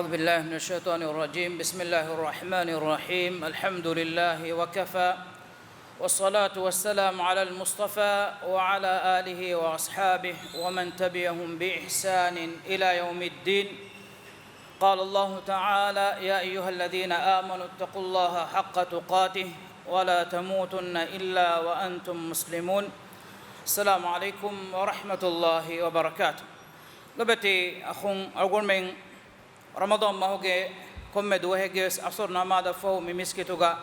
أعوذ بالله من الشيطان الرجيم. بسم الله الرحمن الرحيم. الحمد لله وكفى، والصلاة والسلام على المصطفى وعلى آله وأصحابه ومن تبعهم بإحسان إلى يوم الدين. قال الله تعالى: يا أيها الذين آمنوا اتقوا الله حق تقاته ولا تموتن إلا وأنتم مسلمون. السلام عليكم ورحمة الله وبركاته. لبتي أخون أقول من رمضان ما هو كم دوهجس أصر نماذج فو ممسكتوغا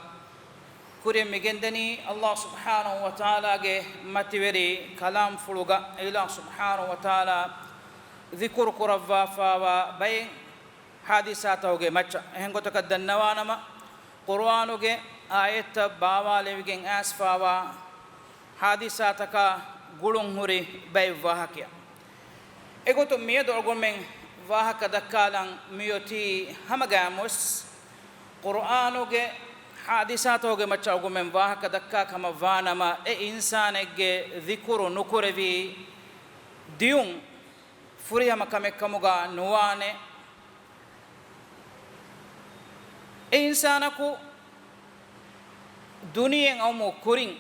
كوريم مجندني الله سبحانه وتعالى متوري كلام فلوغا إله سبحانه وتعالى ذكر كرفا فوا بين حادثاته مچا هنگو تكدن نوانما قرآنه آيات باوا لوجين أسفاوا حادثاتك غلون هوري بي واهكيا إغو تو ميدو أقول من واهك دكالان ميوتي همغاموس قرآنه حادثاته مچا أقول من واهك دكا كما وانما إنسانك ذكر نكربي ديون فريها مكمكمغا نوانه إنسانكو دنيا أو مكورين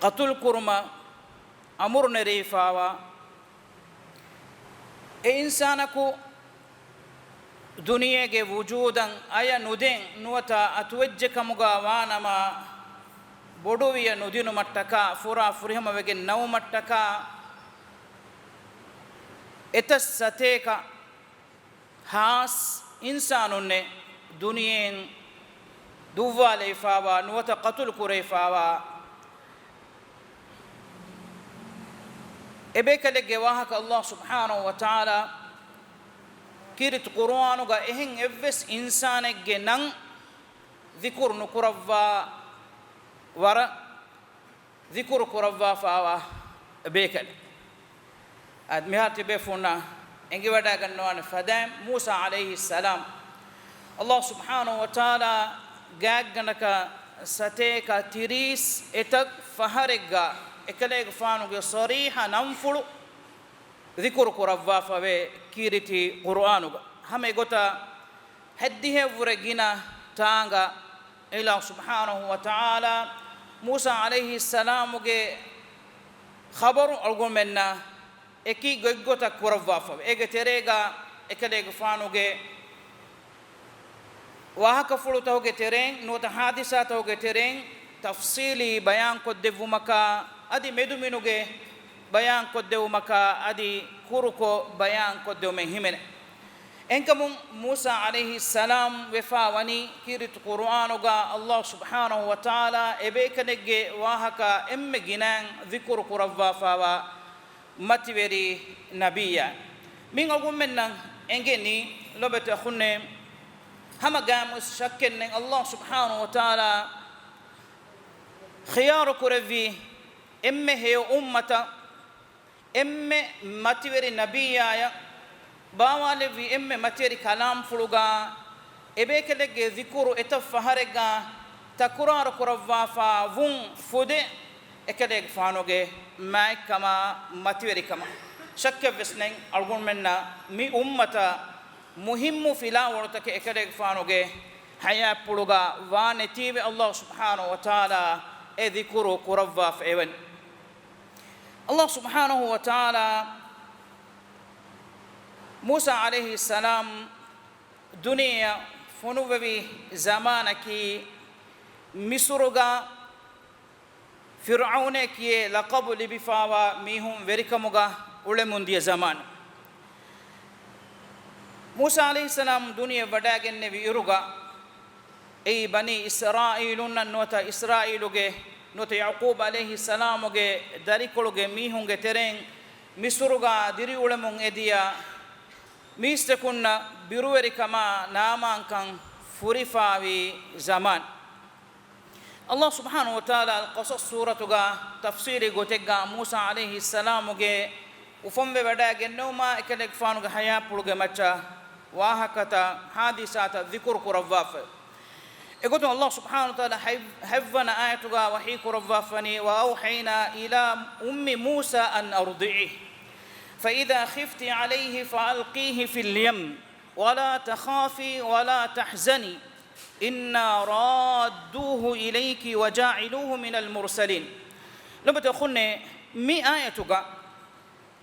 قتل كرما أمر نريفاوا إنسانكو دنيا کے وجودا آیا ندين نوتا أتوجه كمغاوانا ما بودويا ندينو متكا فرا فريهم وجن نو متكا إتساتيكا هاس إنسانون دنيا دوالي فاوا نوتا قتل كوري فاوا إبيك لجواهك الله سبحانه وتعالى كيرت قرآنك إهن إفس إنسانك جنن ذكر نكروا ورا ذكر كروا فاوا إبيك أدميات بيفونا إنجي ودا كنوان فدام موسى عليه السلام الله سبحانه وتعالى جاءنك ستيك تريس إتك فهرجا إكليك فانو صريحا ننفلو ذكر كروا فوي كيرتي قرآنك هم يقطع هديه ورجينا تانغا إلى سبحانه وتعالى موسى عليه السلام خبر أقول منا إكي جوجوتا كروا فوي إيه تريجا إكليك فانو وهك فلو تهوج ترين نوت حادثة تهوج ترين تفصيلي بيان كده مكا أدي مدو منوجه بيان كده مكا أدي كوروكو بيان كده مهمن إنكم موسى عليه السلام وفاوني كيرت قرآنوغا الله سبحانه وتعالى إبيك نجى وهك جنان ذكر كروا فوا متوري نبيا من أقول منا إنجني لبت أخوني هما قاموا شكن الله سبحانه وتعالى خيار كرفي إما هي أمة إما متوري نبيا باوالي في إما متوري كلام فلوغا إبيك لك ذكر إتفهرغا تكرار كرفا فون فودي إكدك فانوغي ماي كما متوري كما شك بسنين أرغون منا مي أمة مهم فيلا ورتك إكدك فانوغي حياة بلوغا وانتيب الله سبحانه وتعالى ذكر كرفا فإيوان الله سبحانه وتعالى موسى عليه السلام دنيا فنوبي زمانك مصرغا فرعونك لقب لبفاوا ميهم وركمغا ولمندي زمان موسى عليه السلام دنيا بداغن ويرغا أي بني إسرائيل نوتا إسرائيل نوتا يعقوب عليه السلام داريكولوغ ميهم ترين مصرغا ديري ولمون إديا ميستكونا بيرووري كما نامان كان فريفاوي زمان الله سبحانه وتعالى القصص سورة تفسير غوتيغا موسى عليه السلام ufanvevadaigathun noma ekelek faanuga haya puluge macha wahakata hadisata dhikr kurawaf egoto Allah subhanahu wa ta'ala havana ayatuga wahi kurawafani wa awhayna ila ummi Musa an ardi'i فإذا خفت عليه فألقيه في اليم ولا تخافي ولا تحزني إنا رادوه إليك وجاعلوه من المرسلين. لما تقول مي آيتك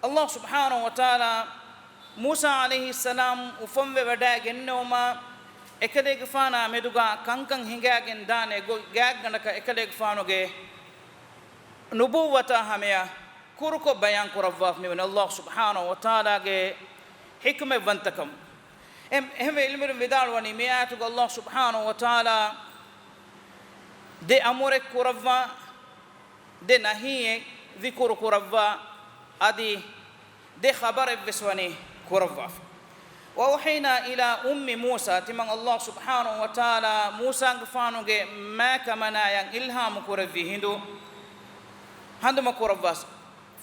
الله سبحانه وتعالى موسى عليه السلام ufanvevadaigathun ekalekfaana meduga kankan hingagen daane gagganaka ekalekfaanuge nubuwata hameya kuruko bayan kurawaf min Allah subhanahu wa ta'ala ge hikme vantakam ehme ilmir vidalwani meatu Allah subhanahu wa ta'ala de amore kurawwa de nahiye dhikru kurawwa adi de khabar beswani kurawwa. وأوحينا إلى أم موسى تمن الله سبحانه وتعالى موسى غفانوغ ما كمنا ين إلهام كورفي هندو هندما كورفاس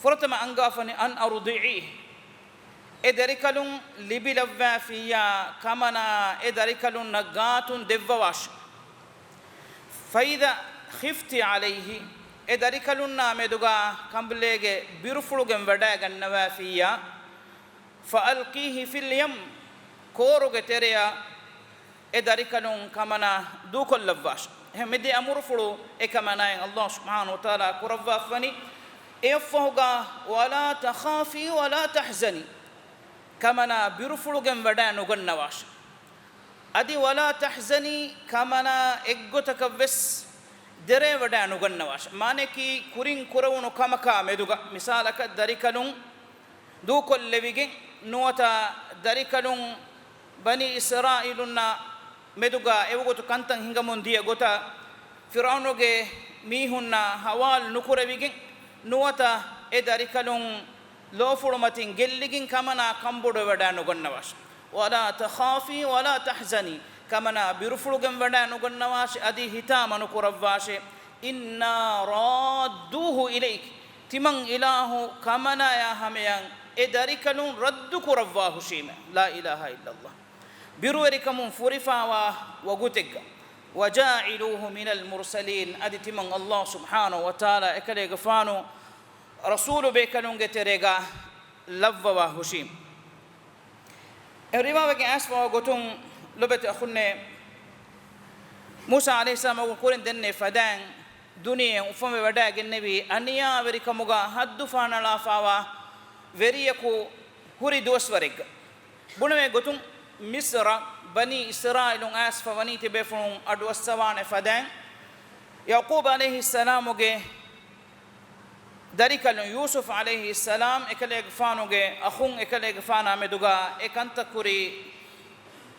فرتما أنغافني أن أرضعيه إدريكالون لبلوا فيا كمنا إدريكالون نغاتون دفواش فإذا خفت عليه إدريكالون نامدوغا كمبليغ بيرفلوغن وداغن نوافيا فألقيه في اليم كوروغ تريا إداريكالون كمانا دوكل لفاش هم مدي أمور فلو إكمانا الله سبحانه وتعالى كورفا فني إفوغا ولا تخافي ولا تحزني كمانا بيرفلوغن ودان نغنواش أدي ولا تحزني كمانا إغوتك بس دري ودان نغنواش مانكي كورين كورونو كمكا مدوغا مثالك داريكالون دوكل لبيجين نوتا داريكالون بني إسرائيلنا مدوغا إيوغوتو كانتن هنگمون ديا غوتا فرعونوغي ميهونا حوال نكوربيجين نوتا إي داريكالون لوفورماتين جليجين كمانا كامبودو ودانو غنواش ولا تخافي ولا تحزني كمانا بيرفلوغن ودانو غنواش أدي هتاما نكوربواش إنا رادوه إليك تمن إله كمانا يا هميان إداريكالون رد كرفاه شيما لا إله إلا الله بيرويركم فرفاوا وغوتك وجاعلوه من المرسلين أدت من الله سبحانه وتعالى إكليغفانو رسول بيكالون جتريغا لفوا هشيم الرواية أسفا وغوتون لبت أخونا موسى عليه السلام وقولن دني فدان دنيا ufanvevadaigathun النبي أنيا وركموغا حد فانا لا فاوا وريكو هوري دوسوريك بنوي غوتون مصر بني إسرائيل أسفا وني تبفون أدوسوان فدان يعقوب عليه السلام وجه داريكال يوسف عليه السلام إكليغ فانوجه أخون إكليغ فانا مدوغا إكانتا كوري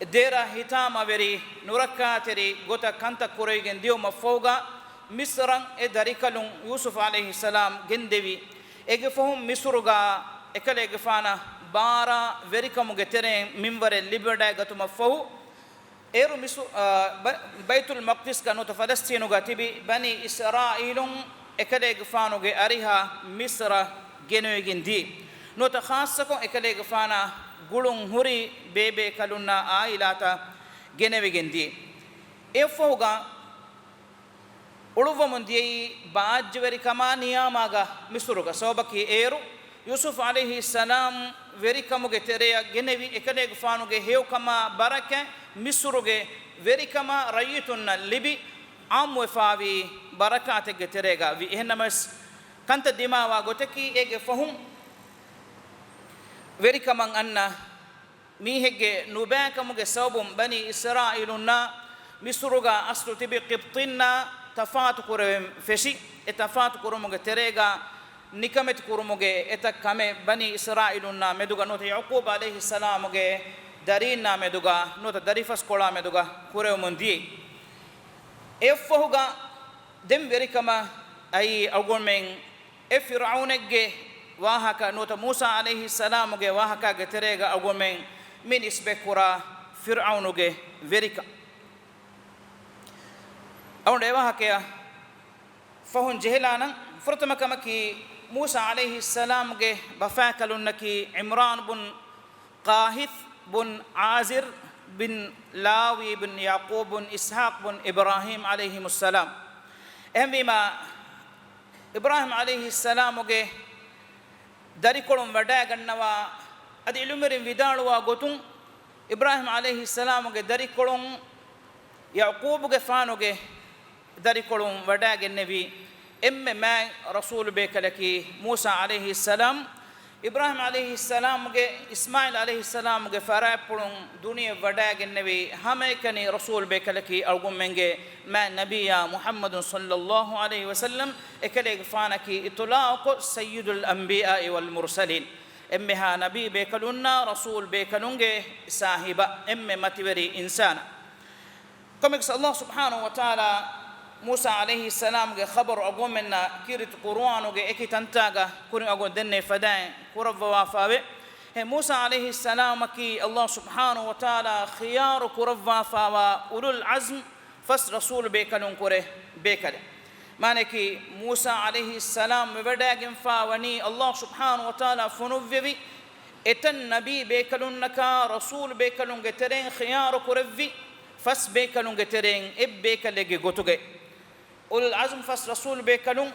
ديرا هتاما وري نوركاتري غوتا كانتا كوريغن ديو مفوغا مصر داريكال يوسف عليه السلام جندوي إجفهم مصرغا إكليغ فانا بارا وريكموغه ترين منبر ليبردايغتو مفو إيرو بيت المقدس كانوا فلسطينوغا تبي بني إسرائيل إكليغ فانوغه أريها مصر جنويغن دي نوتا خاصكم إكليغ فانا غولون هوري بيبي كالونا آيلاتا جنويغن دي إفوغا ಉಳುವಮುಂದಿ ಬಾಜ್ವರಿ ಕಮಾನಿಯಾಮಾಗ ಮಿಸುರುಗ ಸೋಬಕಿ ಏರು ಯೂಸುಫ್ ಅಲೈಹಿ ಸಲಾಂ ವೆರಿ ಕಮುಗೆ ತೆರೆಯ ಗೆನೆವಿ ಎಕಲೆಗೆ ಫಾನುಗೆ ಹೇವ್ ಕಮ ಬರಕೆ ಮಿಸುರುಗೆ ವೆರಿ ಕಮ ರಯಿತುನ್ನ ಲಿಬಿ ಆಮ್ ವೆಫಾವಿ ಬರಕಾತೆಗೆ ತೆರೆಗ ವಿ ಎಹನಮಸ್ ಕಂತ ದಿಮಾವಾ ಗೊತಕಿ ಎಗೆ ಫಹುಂ ವೆರಿ ಕಮಂ ಅನ್ನ ಮೀಹೆಗೆ ನುಬಾ ಕಮುಗೆ ಸೌಬುಂ ಬನಿ ಇಸ್ರಾಯಿಲುನ್ನ ಮಿಸುರುಗ ಅಸ್ಲು ತಿಬಿ ಕಿಬ್ತಿನ್ನ تفات كورم فشي اتفات كورموغه تريغا نكمت كورموغه اتا كمه بني اسرائيل نا مدوغا نوت يعقوب عليه السلام گه دارين نا مدوغا نوت داريفس کولا مدوغا كورموندي افوغا دم وريكما اي اوغومن افرعون گه واهكا نوت موسى عليه السلام گه واهكا گه تريغا اوغومن من اسبكورا فرعون گه وريكا أون ديوها كيا فهون جهلانا فرتما كما كي موسى عليه السلام جه بفاكلون كي عمران بن قاهث بن عازر بن لاوي بن يعقوب بن إسحاق بن إبراهيم عليهم السلام هم بما إبراهيم عليه السلام جه darikolum wada gannawa adi ilumerin vidaluwa gotun Ibrahim alayhi salam ge darikolum Yaqub ge fanuge darikolum wada gennevi emme ma rasul be kalaki Musa alayhi salam Ibrahim alayhi salam ge Ismail alayhi salam ge farapulum duniya wada gennevi hamekani rasul be kalaki algumenge ma nabiyya Muhammadun sallallahu alayhi wasallam ekale fanaki itlaq sayyidul anbiya wal mursalin emme ha nabi be kalunna rasul be kalunge sahiba emme mativeri insana comme Allah subhanahu wa ta'ala Musa alayhi salam ge khabar agomena kirit Qur'anu ge ekitantaga kurin agon denne fadan kurava wafawe he Musa alayhi salam ki Allah subhanahu wa ta'ala khiyar kurava fawa ulul azm fas rasul be kalun kore be kale maneki Musa alayhi salam wadagen fawani Allah subhanahu wa ta'ala funuvevi etan nabi be kalun naka rasul be kalun ge tereng khiyar kurevi fas be kalun ge tereng ebbe kale ge gotuge ulul azm fas rasul be kalun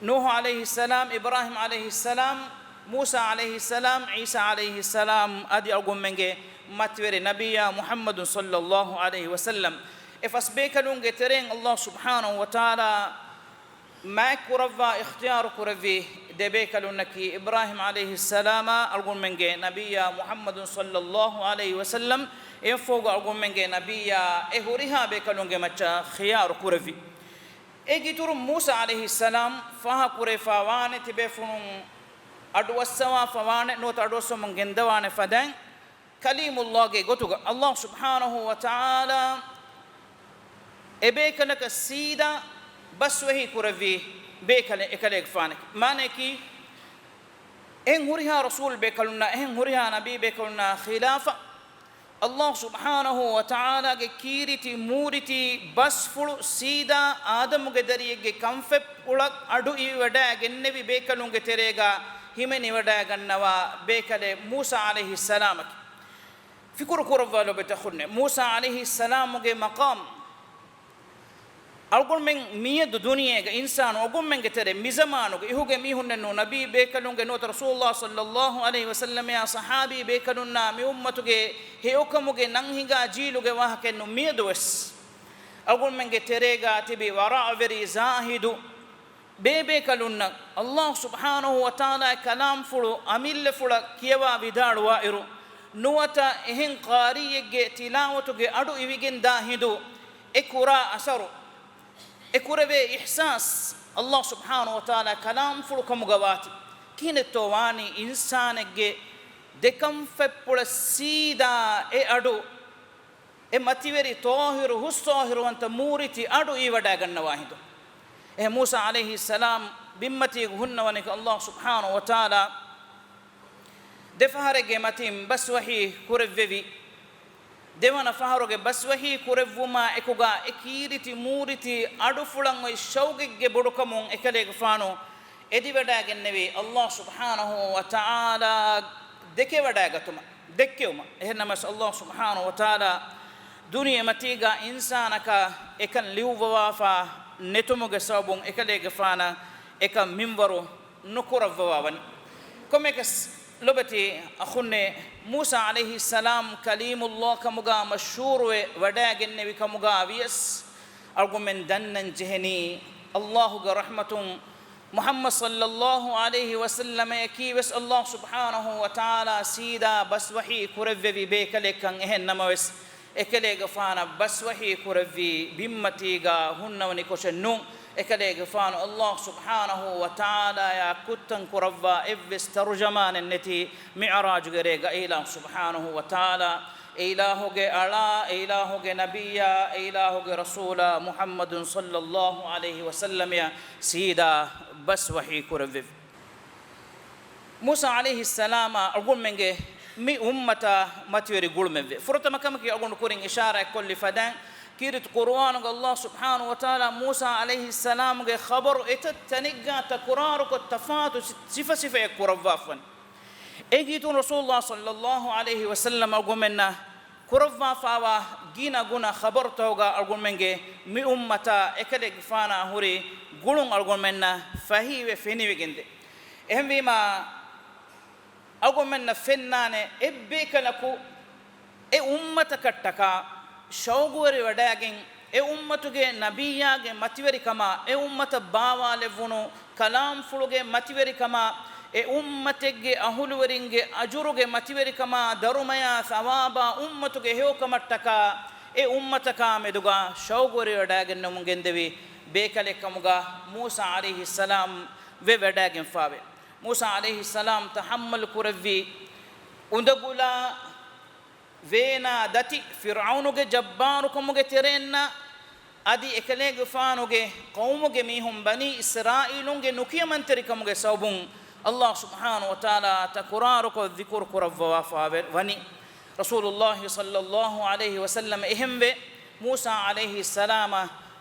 Nuh alayhi salam Ibrahim alayhi salam Musa alayhi salam Isa alayhi salam adi agumenge matwere nabiyya Muhammadun sallallahu alayhi wasallam ifas be kalun ge tereng Allah subhanahu wa ta'ala ma kurava ikhtiyar kuravi de be kalun naki Ibrahim alayhi salam agumenge nabiyya Muhammadun sallallahu alayhi wasallam efogo agumenge nabiyya ehuriha be kalun ge macha khiyar kuravi egitur Musa alayhi salam faha kure fawane tibe funun adwasawa fawane not adwasam gendawane fadan kalimullah ge gotuga Allah subhanahu wa ta'ala ebe kanaka sida baswahi kuravi be kale ekale fanek maneki en huriha rasul be kaluna en huriha nabi be kaluna khilafa Allah subhanahu wa ta'ala ge kiriti muriti basfulu sida adam ge dariyege kamfe ulak adu I wada gennevi bekalunge terega himeni wada gannawa bekale Musa alayhi salam fikuru kurvalo betakhunne Musa alayhi salam ge maqam algon men miyad duniyega insan ogon men ge tere mizamanu ge ihuge mihunne no nabi bekalunge no rasulullah sallallahu alayhi wasallam ya sahabi bekalunna mi ummatuge heokamuge nanghiga jiluge wahken no miyadwes algon men ge terega tibi wara veri zahidu bebe kalunna Allah subhanahu wa ta'ala kalam fulu amille fula kiyawa vidaluwa iru nuwata ehen qariyege tilawatuge adu iwigen dahidu ekura asaru ekurave ihsas Allah subhanahu wa ta'ala kalam fulu kamugawati kineto wani insanege dekam feppula sida e adu e mativeri tohiru hustohiru anta muriti adu I wada gannawahidu e Musa alayhi salam bimmati hunna wanika Allah subhanahu wa ta'ala defaharege matim baswahi kurevvi devana faharoge baswahi kurevuma ekuga ekiriti muriti adu fulan oy shawgege bodukamun ekalege faano edi wada gennevi Allah subhanahu wa ta'ala deke wada gatuma dekkewma ehnamas Allah subhanahu wa ta'ala duniya matiga insanaka ekan liwwa fa netumuge sabun ekalege faana ekam minbaru nukurawwa wani komekas lobati akhunne Musa alayhi salam kalimullah kamuga mashhur wada gennevi kamuga vies argumen dannan jehni Allahu ga rahmatun Muhammad sallallahu alayhi wasallam yakibes Allah subhanahu wa ta'ala sida baswahi kurevvi bekale kan ehennamawes ekale gafana baswahi kurevvi bimmatiga hunnawni koshennu ekale gafana Allah subhanahu wa ta'ala ya kuttan kuravva evvis tarjaman neti mi'raj gerega ila subhanahu wa ta'ala ilahuge ala ilahuge nabiyya ilahuge rasula Muhammadun sallallahu alayhi wasallam ya sida baswahi kurevvi Musa alayhi salama argumenge mi ummata matweri gulmeve furta makamaki agon kuring ishara kulli fadan kirit Qur'an Allah subhanahu wa ta'ala Musa alayhi salam ge khabar etat taniga takrar ko tafatu sifa sifa kuravafan egitu rasulullah sallallahu alayhi wasallam argumenna kuravva fawa gina guna khabar toga argumenge mi ummata ekale gfana huri gulun argumenna fahiwe feniwegende එහෙම වීම අගොමෙන්න ෆෙන්නානේ එබ්බේකලකු ඒ උම්මත කට්ටක ෂෞගුවරි වඩාගෙන් ඒ උම්මතුගේ නබියාගේ මතිවරිකම ඒ උම්මත බාවාලෙ වුණු කලාම් ෆුලුගේ මතිවරිකම ඒ උම්මතෙගේ අහුලුවරින්ගේ අජුරුගේ මතිවරිකම දරුමය සවාබා උම්මතුගේ හේකමට්ටක ඒ උම්මතකා මෙදුගා ෂෞගුවරි වඩාගෙන නමුගෙන් දෙවි බේකලෙකමුගා මූසා අලයිහිස්සලාම් වේ වඩාගෙන ෆාවේ මූසා අලයිහිස්සලාම් තහම්මල් කුරවි උඳගුලා වේනා දති ෆිරഔනුගේ ජබ්බාරුකමුගේ තෙරෙන්න අදි එකලේගේ ෆානුගේ කෞමුගේ මිහුම් බනි ඉස්රායිලුන්ගේ නුකියමන්තරිකමුගේ සවබුන් අල්ලාහ් සුබ්හානහු වතාලා තකුරාරුක දිකුර් කුරවවා ෆාවේ වනි රසූලුල්ලාහ් සල්ලල්ලාහු අලයිහි වසල්ලම එහෙම්වේ මූසා අලයිහිස්සලාම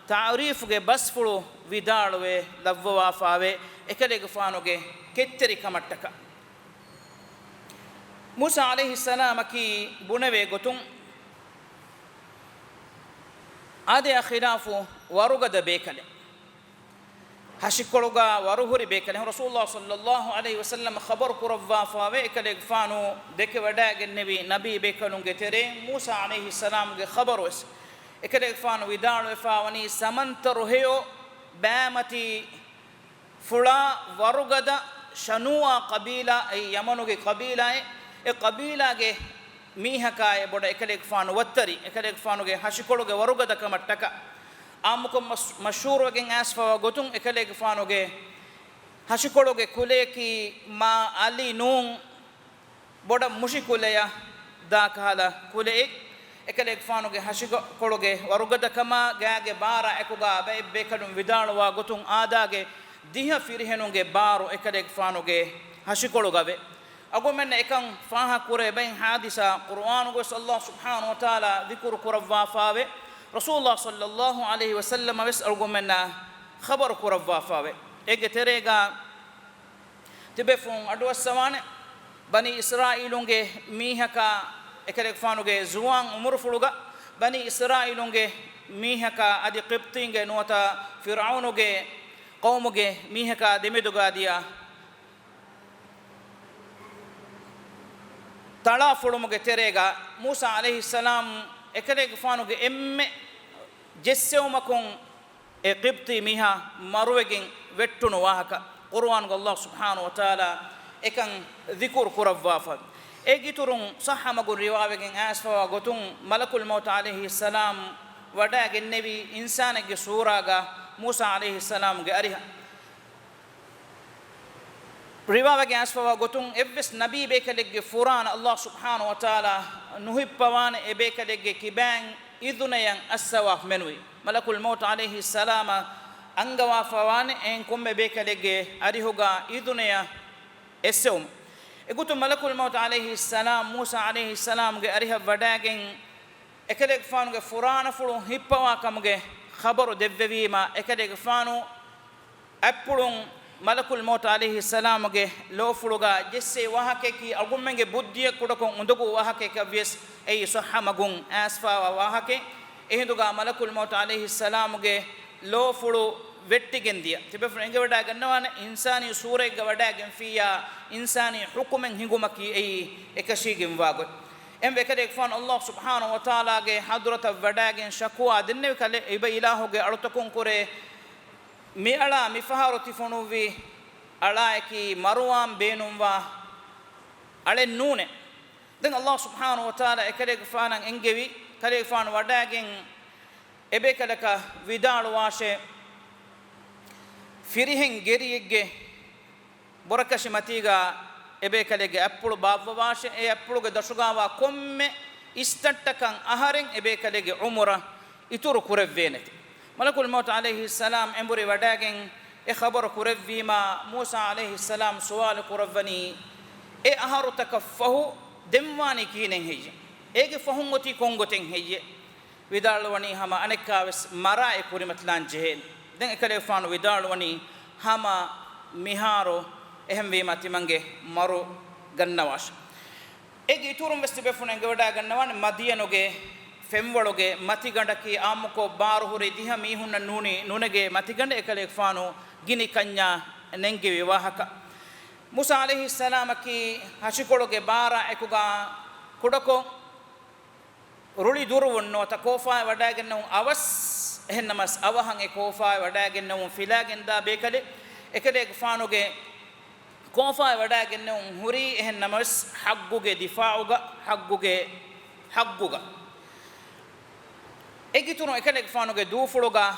تعريفගේ බස්ෆුළු විදාළුවේ ලව්වා ෆාවේ එකලේගේ ෆානුගේ කෙත්තරිකමට්ටක मूसा अलैहिस्सलाम की बुनवे गोतुं आदे खिलाफु वरुगद बेकले हशिकोलुगा वरुहुरी बेकले रसूलुल्लाह सल्लल्लाहु अलैहि वसल्लम खबर कुरवा फावे एकले फानु देखे वडागे नबी बेकलुंगे तेरे मूसा अलैहिस्सलाम गे खबर वस एकले फानु विदाल फावनी समंतर हेयो बामती फुला वरुगद शनुआ कबीला ए यमनुगे कबीला ए कबीलागे मीहकाय बोड एकलेक फानु वत्तरी एकलेक फानुगे हशिकोलुगे वरुगद कमट्टक आमुक मशहूर वगें आसफा गोतुं एकलेक फानुगे हशिकोलुगे कुलेकी मा अली नूं बोड मुशिकुलेया दाकाला कुले एकलेक फानुगे हशिकोलुगे वरुगद कमा गागे बारा एकुगा बे बेकडुं विदाळवा गोतुं आदागे दिह फिरहेनुगे बारो एकलेक फानुगे हशिकोलुगवे अगोमेन एकं फाहा कुरे बें हादिसा कुरान गो अल्लाह सुब्हानहु व तआला जिक्र कुरवा फावे रसूलुल्लाह सल्लल्लाहु अलैहि वसल्लम वस अगोमेन खबर कुरवा फावे एगे तेरेगा तिबेफुन अडवसवाने बनी इस्राइलुंगे मीहका एकलेक फानुगे जुवान उमर फुलुगा बनी इस्राइलुंगे मीहका अदि क़िब्तींगे नोता फिरऔनुगे कौमुगे मीहका दिमिदुगा दिया तला फुलुमुगे तेरेगा मूसा अलैहिस्सलाम एकलेक फानुगे एम्मे जेस्सेउमकुं ए क़िब्ती मिहा मरुवेगिं वेट्टुनु वाहक कुरान गो अल्लाह सुब्हानहु व तआला एकं जिक्र कुरवाफ एगितुरुं सह्हमगु रिवावेगिं आसफा गोतुं मलकुल मौत अलैहिस्सलाम वडागे नबी इंसानगे सूरागा मूसा अलैहिस्सलाम गे अरिहा रिवावगे आसफवा गोतुं एव्वेस नबी बेकलेगे फुरान अल्लाह सुब्हानहु व तआला नुहिप्पवान ए बेकलेगे किबां इदुनयं अस्सवाफ मेनुई मलकुल मौत अलैहिस्सलाम अंगवाफवान एं कुम्मे बेकलेगे अरिहुगा इदुनया एस्सुम एगुतु मलकुल मौत अलैहिस्सलाम मूसा अलैहिस्सलाम गे अरिह वडागें एकलेग फानुगे फुरान फुलु हिप्पवा कमगे खबरु देव्वेवीमा एकलेगे फानु अप्पुलुं मलकुल मौत अलैहिस्सलाम गे लो फुलुगा जिससे वहाके की अगुम्मेंगे बुद्धिय कुडको उंदुगु वहाके कव्यस ए सह्हमगुं आसफा वहाके एहिदुगा मलकुल मौत अलैहिस्सलाम गे लो फुलु वेट्टिගෙන්දිය තිබෙ ෆ්‍රෙන්ගේ වඩා ගන්නවාන ඉන්සානි සූරෙක් වඩාගෙන් ෆියා ඉන්සානි හුකුමෙන් හිඟුමකි එයි එකශීගෙන් වාගොත් එම් වෙකදෙක් ෆාන් අල්ලාහ් සුබ්හානහු ව තාලාගේ හදරත වඩාගෙන් ශකුවා දෙන්නේ කලේ ඉබ ඉලාහුගේ අලුතකුන් කුරේ මිඅලා මිෆහරති ෆොනුවි අලායකි මරුවාම් බේනුම්වා අලෙන් නූනේ දැන් අල්ලාහ් සුබ්හානහු ව තාලා එකදෙක් ෆානන් එංගෙවි කලේ ෆාන් වඩාගෙන් එබේකලක විදාළු වාෂේ फिरिहें गेरियगे बोरकशि मतीगा एबेकलेगे अप्पुळु बाब्बवाशे ए अप्पुळुगे दशुगावा कोम्मे इस्तट्टकं अहरें एबेकलेगे उमर इतुरु कुरव्वेनेति मलकुल मौत अलैहिस्सलाम एंबुरि वडागें ए खबर कुरव्वीमा मूसा अलैहिस्सलाम सुवाल कुरव्वनी ए अहरु तकफ़हु देम्वानी कीनें हेय्ये एगे फहुंगोति कोंगोतें हेय्ये विदाळवनी हमा अनेक्कावेस मराए कुरिमतलान जेहेल දැන් එකලේ ෆානු විදාළුවනි හම මිහාරෝ එහෙම් වීමති මංගේ මරු ගන්නවාශ ඒගේ ඉතුරුම් වෙස්ති බෙෆුනෙන් ගවඩා ගන්නවන මදියනෝගේ ෆෙම්වලෝගේ මති ගණ්ඩකි ආමුකෝ බාරුහුරි දිහ මීහුන්න නුනේ නුනගේ මති ගණ්ඩ එකලේ ෆානු ගිනි කන්‍යා නෙන්ගේ විවාහක Musa alayhi salam ki hashikologe bara ekuga kudako ruli durwonno ta kofa wadagennu awas hennamas awahan e kofa wadagennu filagen da bekale ekade faanoge kofa wadagennu huri hennamas hagguge difauga hagguga egituno ekade faanoge dufuluga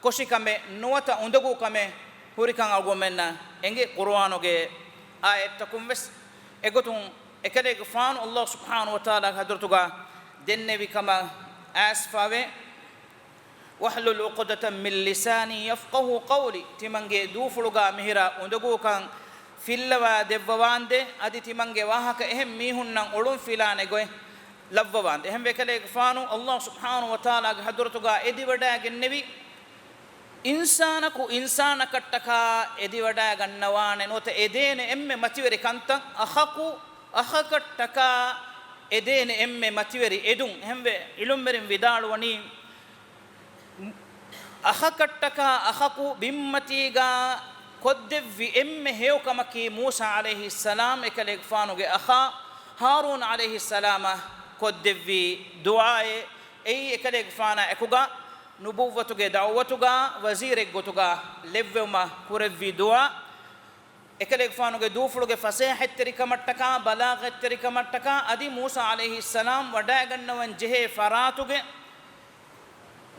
koshikame nuwata undugu kame hurikan algomenna enge qur'anoge ayat takum bes egotun ekade faanu Allah subhanahu wa ta'ala hadratuga dennevi kama asfave wahlul uqdatan min lisani yafqahu qawli timange dufuluga mihira undugu kan fillawa devwande adi timange wahaka ehem mihunnan ulum filane goy lavwande ehem bekale faanu Allah subhanahu wa ta'ala hadratuga edi wada gennevi insanaku insanakattaka edi wada gannawane nota edene emme mativeri kantan akhakattaka edene emme mativeri edun hembe ilummerin vidaluwani akhakattaka akhaku bimmatiga koddevvi emme hewkamaki Musa alayhi salam ekale fanuge akha Harun alayhi salama koddevvi duaaye ei ekale fana ekuga nubuwwatuge da'watuga wazire gotuga levvema kurevvi duaa ekale fanuge dufuluge fasahat terikamattaka balaghat terikamattaka adi Musa alayhi salam wada gannawan jehe faratuge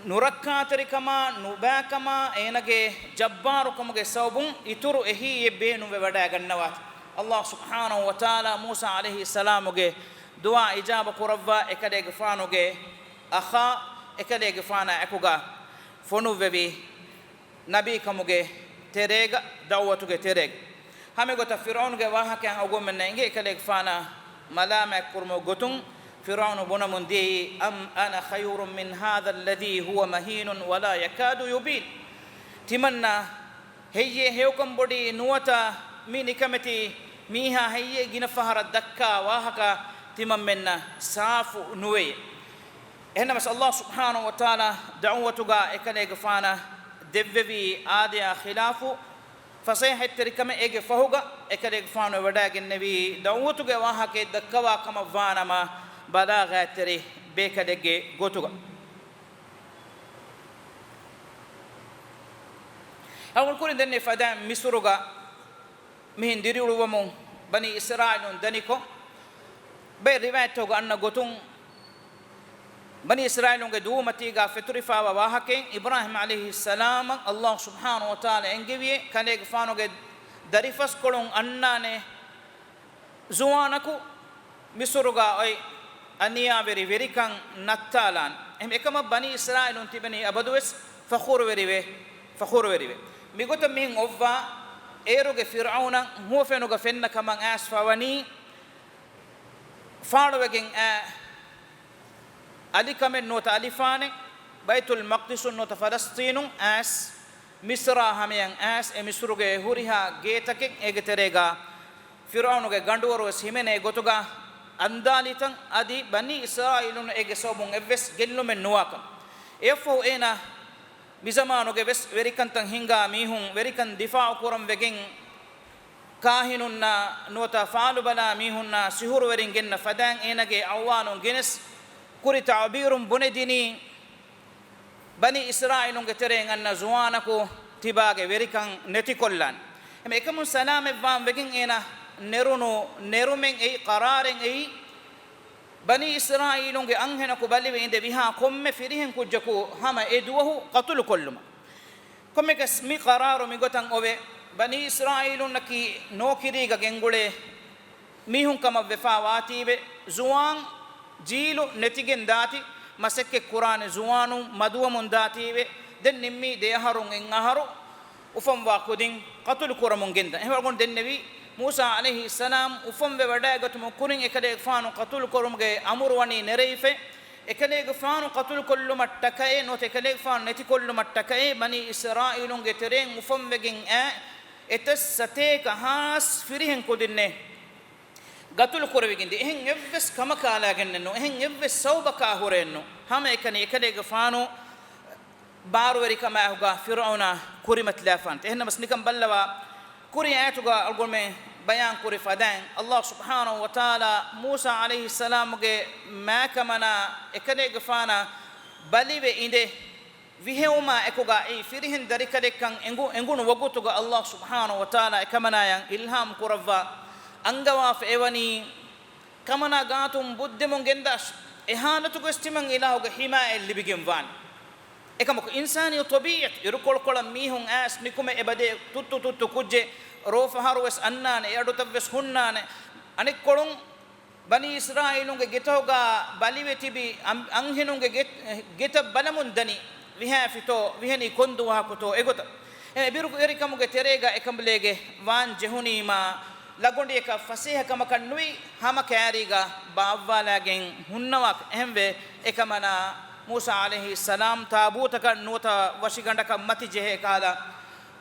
nurakka terikama nubakama enage jabbarukumge sawbun ituru ehi yebenu wada gannawat Allah subhanahu wa ta'ala Musa alayhi salamuge dua ijaba kuravva ekale fanuge akha ekale fana ekuga fonu vevi nabi kamuge terega da'watuge terega hame gota fir'aun ge wahake agomen nenge ekale fana malama kurmo gotun فرعون بنمندي أم أنا خير من هذا الذي هو مهين ولا يكاد يبين تمنى هي هيوكم بدي نوتا مي نكمتي ميها هي جن فهر الدكا وهكا تممنا صاف نوي هنا مس الله سبحانه وتعالى دعوتك إكليك فانا دببي آديا خلافه فصيح التركم إيج فهوجا إكليك فانا وداع النبي دعوتك وهكا دكوا كما فانا ما balaghatri bekadege gotuga awul kurin denne fada misuruga mihin diriwumo bani israilun daniko be riwayato ga anna gotun bani israilun ge duumati ga fiturifa wa wahake ibrahim alayhi salam Allah subhanahu wa ta'ala engewi kane gfano ge darifas kolon annane zuwanaku misuruga oy aniya verikan nattalan em ekama bani israilun tibani abadues fakhur verive migota min ovva eruge fir'auna huwa fenuga fenna kaman asfawani faadwegen ali kamen nota alifane baitul maqdis nota falastinu as misra hamiyan as emisuruge huriha getake egeterega fir'aunuge ganduwaru himene gotuga andalitan adi bani israilun ege sobun evves gellumen nuwaka efo ena bizamanu ge ves verikantan hinga mihun verikan difaa kuram vegen kahinunna nota faalu bala mihunna sihur verin genna fadan enage awanun genes kuri ta'birun bunedini bani israilun ge tereng anna zuwanako tibage verikan neti kollan em ekamun salame vam vegen ena nerumen ei qararen ei bani israilun ge anhena ko baliwe inde biha komme firihen kujjaku hama eduhu qatul kulluma komme kas mi qararu mi gotan ove bani israilun naki nokiri ga gengule mihun kama vefa watibe zuwan jilu netigen dati masekke qur'an zuwanu maduwamun datibe den nimmi de harun en haru ufam wa kudin qatul kuramun genda e wargon den nevi Musa alayhi salam ufam ve wadagat mukurin ekade faanu qatul korumge amurwani nereife ekade faanu qatul kullu mattakae no ekade faanu neti kullu mattakae bani israilun ge tereng ufam vegen etassate ka has firihen kudinne gatul korwiginde ehen evves kamakala gennno ehen evves sawbaka horenno hama ekade faanu barwari kama huga fir'auna kurimat lafant ehna masnikam ballawa kuri ayatuga algolme bayan kuri fadan Allah subhanahu wa ta'ala Musa alayhi salam ge makamana ekade gafana balive inde vihewma ekoga ei firihin darikadekkan engunu wagutuga Allah subhanahu wa ta'ala ekamana yang ilham kurawwa angawa fe ewani kamana gatum buddemun gendash ehanatu gestiman ilahuga hima libigem van ekamako insani tabiat irukol kolam mihun as nikume ebade tuttu kujje rofa harwes annane edutavves hunnane anik kolun bani israilunge getoga balive tibi anghenunge geta balamun dani viha fito vihani kondu wa kuto egota biru erikamuge terega ekamblege wan jehunima lagondi eka fasiha kamaka nui hama kariga bawwalagen hunnawak ehmbe ekamana Musa alayhi salam tabutaka nota washigandaka mati jehe kala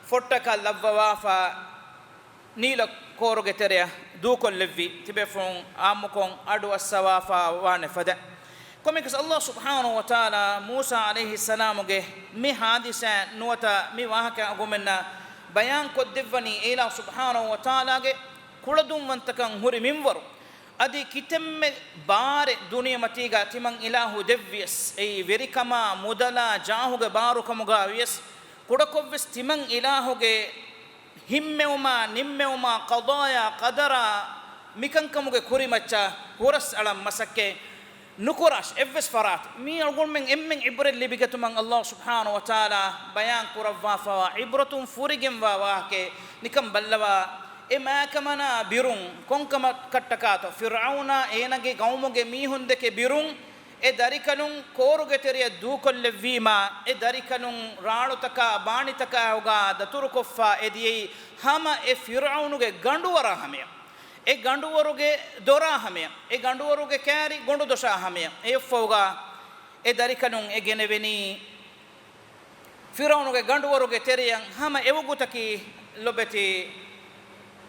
fottaka lavwafa nila koroge tereya dukol levvi tibe fon amukon adu asawafa wane fada komikas Allah subhanahu wa ta'ala Musa alayhi salam ge mi hadisa nota mi wahaka agomenna bayan ko devani ila subhanahu wa ta'ala ge kuladum wantakan huri minwaru adi kitemme bare duniya matiga timang ilahu devvies ei verikama mudala jahuge barukamuga vies kudakovves timang ilahuge himmewma nimmewma qadaya qadara mikankamuge kurimacha huras alam masakke nukurash evves farat mi algumen emmen ibrel libigatumang Allah subhanahu wa ta'ala bayan kurawwa fa ibratun furigem wa wahke nikam ballawa ema kamana birun konkama kattakato fir'auna enage gaumuge mihundeke birun e darikanun koruge teriya dukolle vima e darikanun raanutaka baanitaka uga daturu koffa ediyei hama e fir'aunuge ganduwara hamiya e ganduwaruge dora hamiya e ganduwaruge kari gondu dosha hamiya e fawga e darikanun e geneveni fir'aunuge ganduwaruge teriyan hama ewugutaki lobeti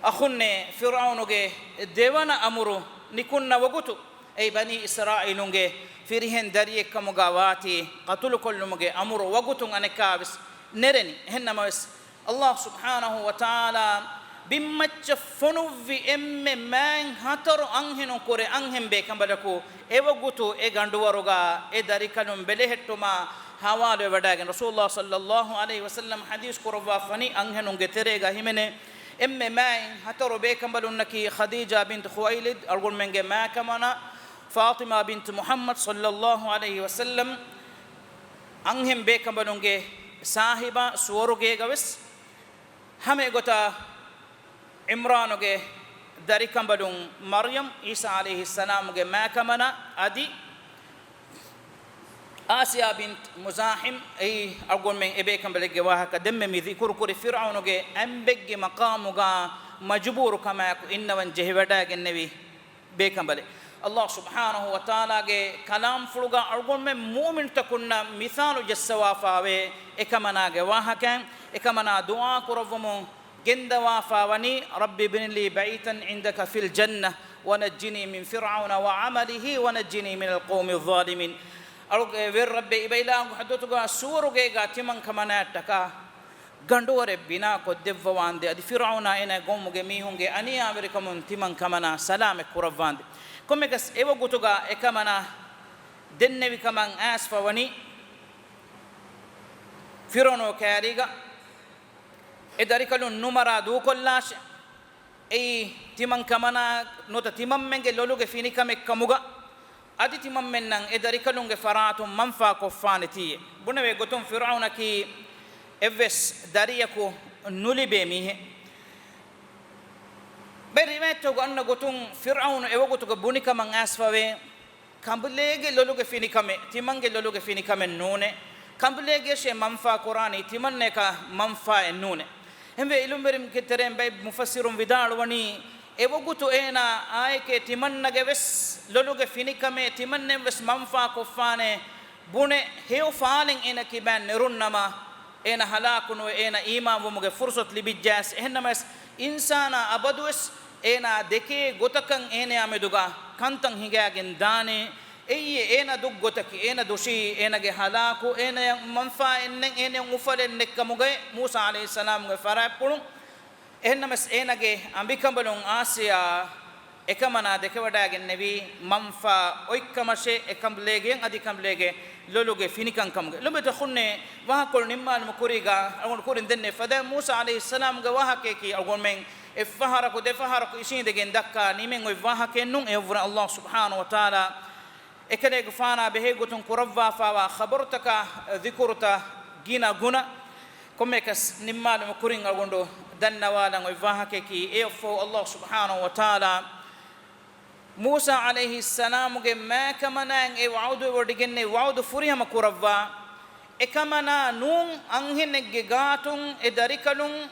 akhunne fir'aunuge devana amuru nikunna wagutu ay bani israilunge firihen dariye kamuga wati qatul kollumuge amuru wagutun anekavis nereni hennamas Allah subhanahu wa ta'ala bimmacca fonuvi emme man hataru anhenu kore anhembe kambadaku ewagutu e ganduwaruga e darikanum belehettuma hawale wadagen rasulullah sallallahu alaihi wasallam hadith kurwa fani anhenunge terega himene emme main hataru be kambalunnaki khadija bint khuwailid argun menge ma kamana fatima bint muhammad sallallahu alaihi wasallam anghem be kambalunge sahiba suwaruge gaves hame gota imranuge dari kambalung maryam isa alaihi salam ge ma kamana adi Asia bint Muzahim ay argon men ebe kambelege wahaka demme mi dhikur kuri fir'aunuge ambegge maqamuga majbur kama innawan jehwada gennevi be kambale Allah subhanahu wa ta'ala ge kalam fuluga argon men mu'min takunna mithalu jassawafawe ekamana ge wahaka ekamana dua kurawmu genda wafawani rabbi binli baitan indaka fil jannah wa najjini min fir'auna wa amalihi wa najjini min alqawmi adh-dhalimin alug ver rabbe ibayla hadotuga suruge ga timan kamana taka gandore bina ko devwande adi fir'auna ena gomuge mihunge ani amerikamun timan kamana salame kurawande komegas ewo gutuga e kamana dennevi kaman asfa wani fir'auno kariga e darikalun numara du kollash e timan kamana nota timam menge loluge finikame kamuga adi timam mennan e darikalunge faratum manfa ko faneti bunawe gotum fir'auna ki evves dariyako nulibe mihe beri metto ganna gotum fir'auna e wogoto go bunika man asfawe kambulege loluge finikame timange loluge finikame nune kambulege she manfa qurani timanne ka manfa en nune hembe ilumberim keterem bay mufassirum vidalu wani e wogoto ena ayke timannage wes loluge finikame timanne wes manfa ko fane bune heu faalen ena kiban nerunnama ena halakunu ena iman wumuge fursat libijjas ennamas insana abadus ena deke gotakan ene ameduga kantan higagen dane eye ena dug gotaki ena doshi ena ge halaku ena manfa ennen ene ufalen nekkamuge Musa alayhi salam ge farapulun ehnamas enage ambikambalun Asia ekamana dekawadagen nevi manfa oikkamashe ekamblegen adikamblege loluge finikan kamge lumeta khunne wahakol nimmal mukuriga agon kurin denne fada Musa alayhi salam ga wahake ki agon men efaharaku defaharaku isindegen dakka nimen oy wahake nun evra Allah subhanahu wa ta'ala ekale gfana behegutun kurawwa fawa khabartaka dhikurta gina guna komekas nimmal mukurin agondo dannawala oy wahake ki efo Allah subhanahu wa ta'ala Musa alayhi salam ge ma kamana e wa'udu wodiginne wa'udu furihama kurawwa ekamana nun anhinegge gatun e darikalun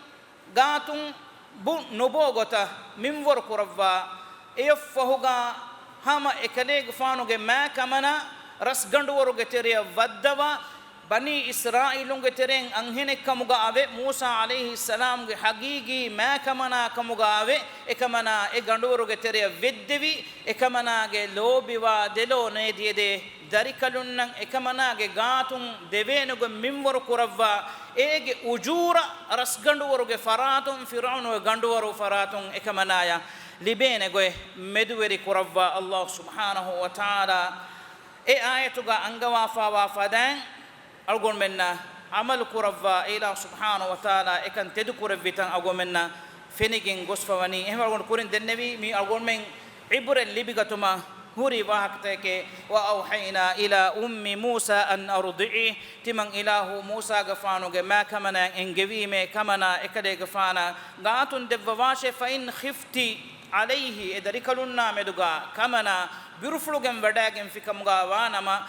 gatun bu nobogota minwor kurawwa e fahuga hama ekale gfanu ge ma kamana rasgandu woruge teriya waddawa bani israilunge tereng anhine kamuga ave Musa alayhi salam ge hagigi ma kamana kamuga ave ekamana e ganduruge teriya veddevi ekamana ge lobiwa delo ne diede darikalunnan ekamana ge gatun devenuge minwor kurawwa ege ujura rasganduruge faratun fir'aunu ganduwaru faratun ekamanaya libene go medweri kurawwa Allah subhanahu wa ta'ala e ayatuga angawa fa fadan algon menna amal kurawwa ila subhanahu wa ta'ala ekan tedu kurawwitan algon menna fenigin gosfawani ehma algon kurin dennevi mi algon men ibra libigatuma huri wahakateke wa awhayna ila ummi Musa an ardi'i timan ilahu Musa gafanu ge ma kamana engevime kamana ekade gafana gatun devwashe fa in khifti alayhi edarikalunna meduga kamana biruflugem wadagen fikamga wanama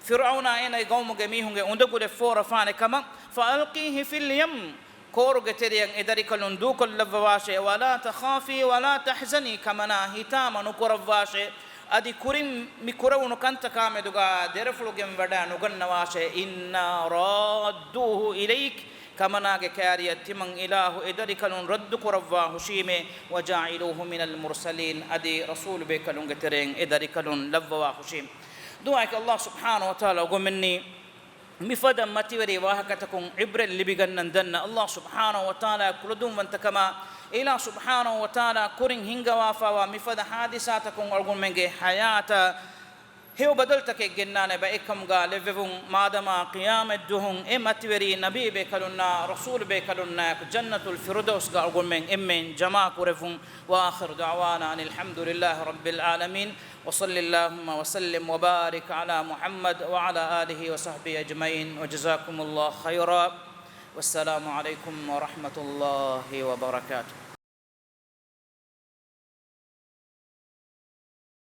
فرعون أين يقوم جميعهم عندك فور فان كمان فألقيه في اليم كورج تريان إدارك لندوك اللفواشة ولا تخافي ولا تحزني كمنا هتام نكرفاشة أدي كريم مكرو نكنت كامدوغا درفلوجم ودا نغنواشة إن رادوه إليك كمنا كاريا تمن إله إدارك لن رد كرفاه شيمه وجعلوه من المرسلين أدي رسول بكلون تريان إدارك لن لفواه شيم دعاك الله سبحانه وتعالى ومني مفدا متوري واهكتكم عبر اللي بيغنن الله سبحانه وتعالى كل دوم وانتكما إلى سبحانه وتعالى كورين هنگا وافا ومفدا حادثاتكم أرغم منجي حياة هيو بدلتك جنان بأيكم قال لفهم مادما قيام الدهون متوري نبي بكلنا رسول بكلنا جنة الفردوس أرغم من إمين جماع كرفهم وآخر دعوانا أن الحمد لله رب العالمين وصلى اللهم وسلم وبارك على محمد وعلى آله وصحبه أجمعين وجزاكم الله خيرا والسلام عليكم ورحمة الله وبركاته.